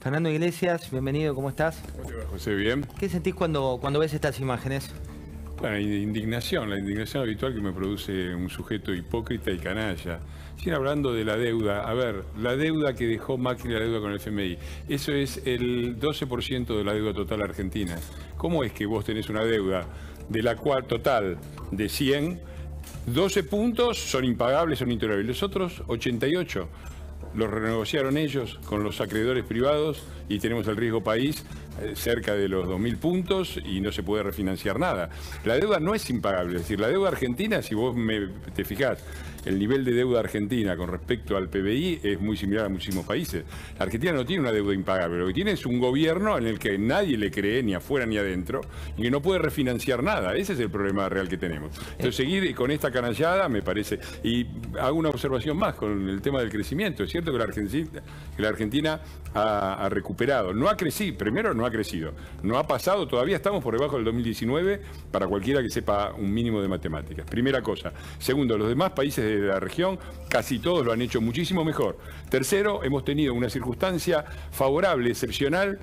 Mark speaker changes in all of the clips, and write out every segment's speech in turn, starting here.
Speaker 1: Fernando Iglesias, bienvenido, ¿cómo estás?
Speaker 2: ¿Cómo te va, José? ¿Bien?
Speaker 1: ¿Qué sentís cuando ves estas imágenes?
Speaker 2: Bueno, indignación, la indignación habitual que me produce un sujeto hipócrita y canalla. Siguen hablando de la deuda. A ver, la deuda que dejó Macri, la deuda con el FMI, eso es el 12% de la deuda total argentina. ¿Cómo es que vos tenés una deuda de la cual total de 100, 12 puntos son impagables, son intolerables, los otros 88? Los renegociaron ellos con los acreedores privados y tenemos el riesgo país cerca de los 2.000 puntos y no se puede refinanciar nada. La deuda no es impagable, es decir, la deuda argentina, si vos te fijás, el nivel de deuda argentina con respecto al PBI es muy similar a muchísimos países. La Argentina no tiene una deuda impagable, lo que tiene es un gobierno en el que nadie le cree, ni afuera ni adentro, y que no puede refinanciar nada. Ese es el problema real que tenemos. Entonces, seguir con esta canallada me parece... Y hago una observación más con el tema del crecimiento. Es cierto que la Argentina ha recuperado. No ha crecido, primero no ha crecido. No ha pasado, todavía estamos por debajo del 2019 para cualquiera que sepa un mínimo de matemáticas. Primera cosa. Segundo, los demás países de la región, casi todos lo han hecho muchísimo mejor. Tercero, hemos tenido una circunstancia favorable, excepcional,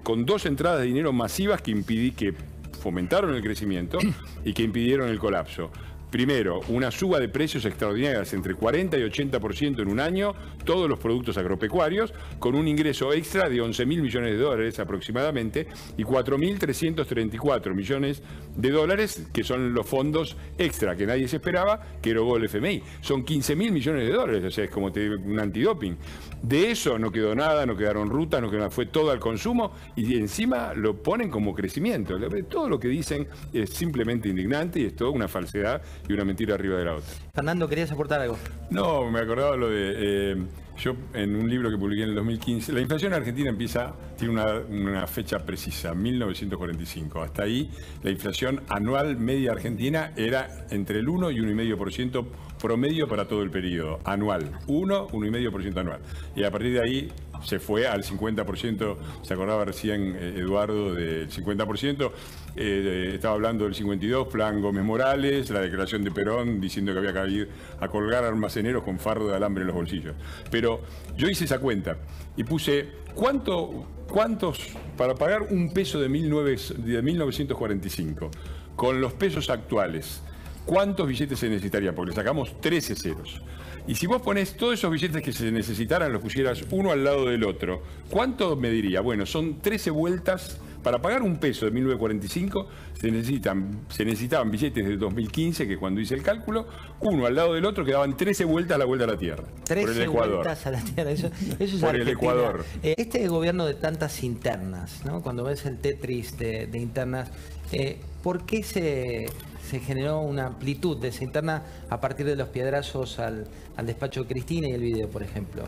Speaker 2: con dos entradas de dinero masivas que fomentaron el crecimiento y que impidieron el colapso. Primero, una suba de precios extraordinarias entre 40 y 80% en un año, todos los productos agropecuarios, con un ingreso extra de 11.000 millones de dólares aproximadamente y 4.334 millones de dólares, que son los fondos extra que nadie se esperaba, que erogó el FMI. Son 15.000 millones de dólares, o sea, es como un antidoping. De eso no quedó nada, no quedaron rutas, no quedó nada, fue todo al consumo y encima lo ponen como crecimiento. Todo lo que dicen es simplemente indignante y es toda una falsedad y una mentira arriba de la otra.
Speaker 1: Fernando, ¿querías aportar algo?
Speaker 2: No, me acordaba lo de... yo en un libro que publiqué en el 2015, la inflación argentina tiene una fecha precisa, 1945. Hasta ahí la inflación anual media argentina era entre el 1 y 1,5% promedio para todo el periodo, anual. 1,5% anual. Y a partir de ahí se fue al 50%, se acordaba recién Eduardo del 50%, estaba hablando del 52, Plan Gómez Morales, la declaración de Perón diciendo que había que ir a colgar almaceneros con fardo de alambre en los bolsillos. Pero yo hice esa cuenta y puse cuántos para pagar un peso de 1945 con los pesos actuales. ¿Cuántos billetes se necesitarían? Porque le sacamos 13 ceros. Y si vos ponés todos esos billetes que se necesitaran, los pusieras uno al lado del otro, ¿cuánto me diría? Bueno, son 13 vueltas. Para pagar un peso de 1945 se necesitaban billetes de 2015, que cuando hice el cálculo, uno al lado del otro, que daban 13 vueltas a la vuelta a la Tierra.
Speaker 1: 13 vueltas a la Tierra, eso es
Speaker 2: por el Ecuador.
Speaker 1: Este gobierno de tantas internas, ¿no? Cuando ves el Tetris de internas, ¿por qué se generó una amplitud de esa interna a partir de los piedrazos al despacho de Cristina y el video, por ejemplo?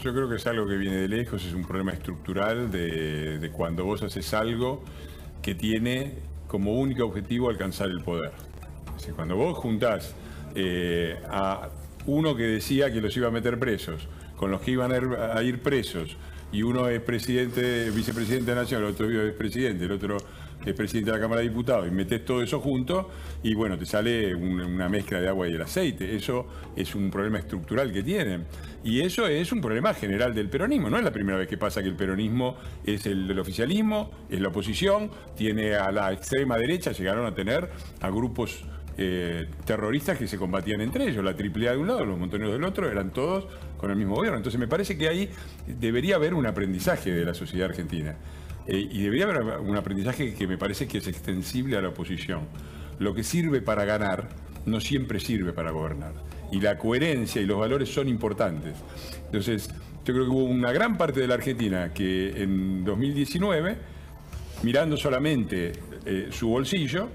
Speaker 2: Yo creo que es algo que viene de lejos, es un problema estructural de cuando vos haces algo que tiene como único objetivo alcanzar el poder. Es decir, cuando vos juntás a uno que decía que los iba a meter presos, con los que iban a ir presos, y uno es vicepresidente de la Nación, el otro es presidente, el otro es presidente de la Cámara de Diputados, y metés todo eso junto y bueno, te sale una mezcla de agua y el aceite. Eso es un problema estructural que tienen. Y eso es un problema general del peronismo. No es la primera vez que pasa que el peronismo es el del oficialismo, es la oposición, tiene a la extrema derecha, llegaron a tener a grupos terroristas que se combatían entre ellos, la AAA de un lado, los montoneros del otro, eran todos con el mismo gobierno. Entonces me parece que ahí debería haber un aprendizaje de la sociedad argentina. Y debería haber un aprendizaje que me parece que es extensible a la oposición. Lo que sirve para ganar no siempre sirve para gobernar. Y la coherencia y los valores son importantes. Entonces, yo creo que hubo una gran parte de la Argentina que en 2019, mirando solamente su bolsillo,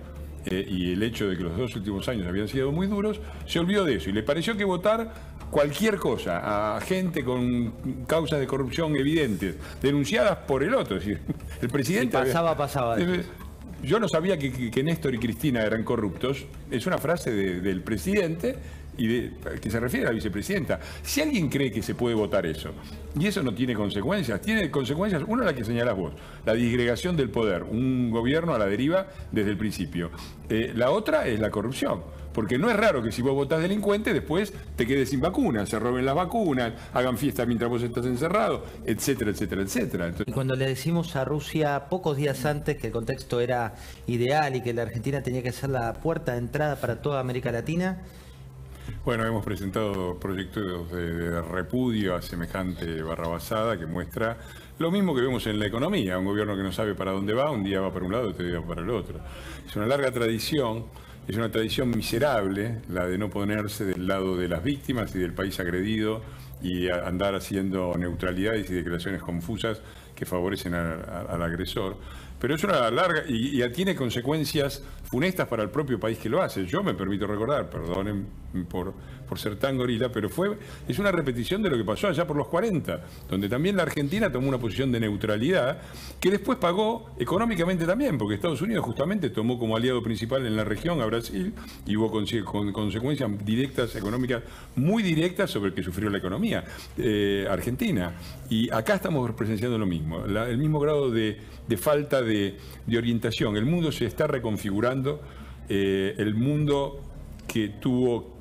Speaker 2: y el hecho de que los 2 últimos años habían sido muy duros, se olvidó de eso y le pareció que votar cualquier cosa a gente con causas de corrupción evidentes, denunciadas por el otro. Es decir, el presidente...
Speaker 1: Pasaba.
Speaker 2: Yo no sabía que Néstor y Cristina eran corruptos. Es una frase del presidente que se refiere a la vicepresidenta. Si alguien cree que se puede votar eso, y eso no tiene consecuencias, una la que señalás vos, la disgregación del poder, un gobierno a la deriva desde el principio. La otra es la corrupción. Porque no es raro que si vos votás delincuente, después te quedes sin vacunas, se roben las vacunas, hagan fiesta mientras vos estás encerrado, etcétera, etcétera, etcétera.
Speaker 1: Y cuando le decimos a Rusia pocos días antes que el contexto era ideal y que la Argentina tenía que ser la puerta de entrada para toda América Latina.
Speaker 2: Bueno, hemos presentado proyectos de repudio a semejante barrabasada que muestra lo mismo que vemos en la economía, un gobierno que no sabe para dónde va, un día va para un lado, otro día va para el otro. Es una larga tradición. Es una tradición miserable, la de no ponerse del lado de las víctimas y del país agredido y andar haciendo neutralidades y declaraciones confusas que favorecen al agresor. Pero es una larga y tiene consecuencias funestas para el propio país que lo hace. Yo me permito recordar, perdonen por ser tan gorila, pero es una repetición de lo que pasó allá por los 40, donde también la Argentina tomó una posición de neutralidad que después pagó económicamente también, porque Estados Unidos justamente tomó como aliado principal en la región a Brasil y hubo consecuencias directas, económicas muy directas sobre el que sufrió la economía argentina. Y acá estamos presenciando lo mismo, el mismo grado de falta de orientación. El mundo se está reconfigurando, el mundo que tuvo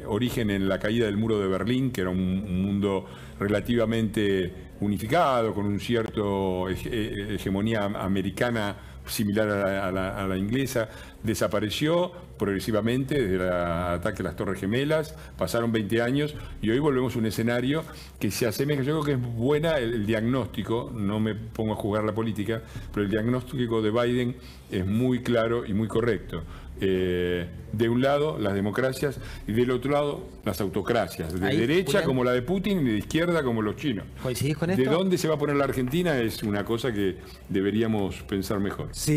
Speaker 2: origen en la caída del muro de Berlín, que era un mundo relativamente unificado, con un cierto hegemonía americana similar a la inglesa, desapareció progresivamente desde el ataque a las Torres Gemelas, pasaron 20 años y hoy volvemos a un escenario que se asemeja. Yo creo que es buena el diagnóstico, no me pongo a jugar la política, pero el diagnóstico de Biden es muy claro y muy correcto. De un lado las democracias y del otro lado las autocracias, de derecha Julián, como la de Putin y de izquierda como los chinos.
Speaker 1: ¿Coincidís con esto?
Speaker 2: ¿De dónde se va a poner la Argentina? Es una cosa que deberíamos pensar mejor.
Speaker 3: Sí.